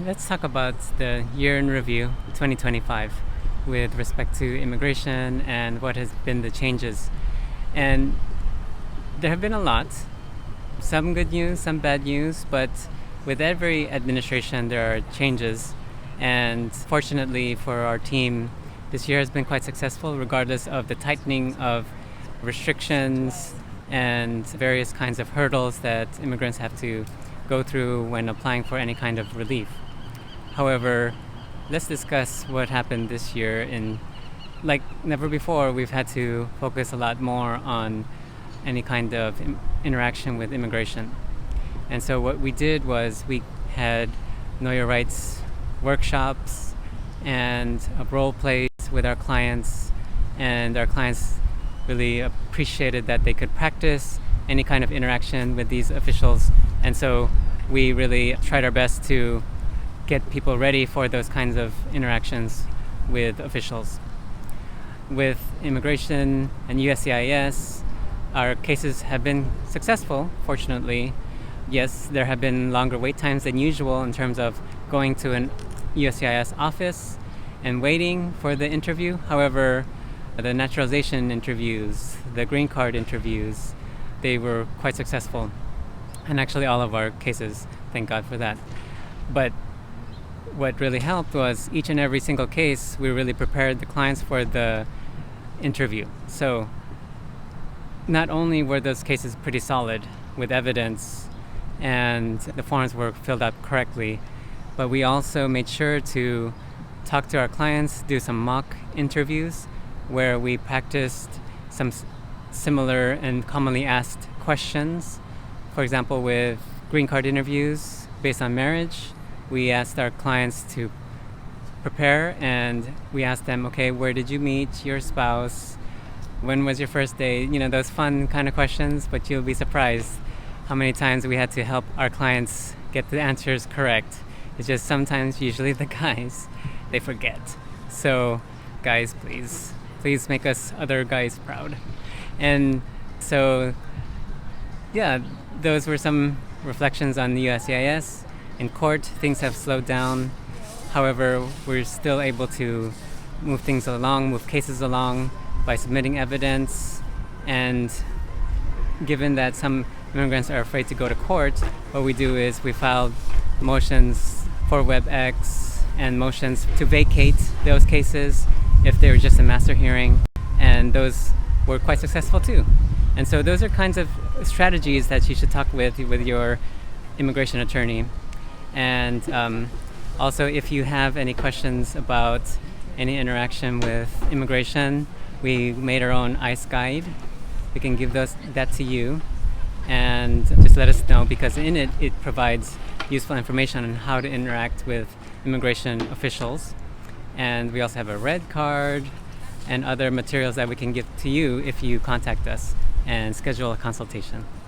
Let's talk about the year in review 2025 with respect to immigration and what has been the changes. And there have been a lot, some good news, some bad news, but with every administration there are changes. And fortunately for our team, this year has been quite successful regardless of the tightening of restrictions and various kinds of hurdles that immigrants have to go through when applying for any kind of relief. However, let's discuss what happened this year. Like never before, we've had to focus a lot more on any kind of interaction with immigration. And so what we did was we had Know Your Rights workshops and role plays with our clients, and our clients really appreciated that they could practice any kind of interaction with these officials. And so we really tried our best to get people ready for those kinds of interactions with officials. With immigration and USCIS, our cases have been successful, fortunately. Yes, there have been longer wait times than usual in terms of going to an USCIS office and waiting for the interview. However, the naturalization interviews, the green card interviews, they were quite successful. And actually all of our cases, thank God for that. But what really helped was each and every single case, we really prepared the clients for the interview. So not only were those cases pretty solid with evidence and the forms were filled out correctly, but we also made sure to talk to our clients, do some mock interviews where we practiced some similar and commonly asked questions. For example, with green card interviews based on marriage, we asked our clients to prepare and we asked them, okay, where did you meet your spouse? When was your first date? Those fun kind of questions, but you'll be surprised how many times we had to help our clients get the answers correct. It's just sometimes, usually the guys, they forget. So guys, please make us other guys proud. And so, yeah, those were some reflections on the USCIS. In court, things have slowed down. However, we're still able to move things along, move cases along by submitting evidence. And given that some immigrants are afraid to go to court, what we do is we filed motions for WebEx and motions to vacate those cases if they were just a master hearing. And those were quite successful too. And so those are kinds of strategies that you should talk with your immigration attorney. And also, if you have any questions about any interaction with immigration, we made our own ICE guide. We can give that to you, and just let us know, because in it provides useful information on how to interact with immigration officials. And we also have a red card and other materials that we can give to you if you contact us and schedule a consultation.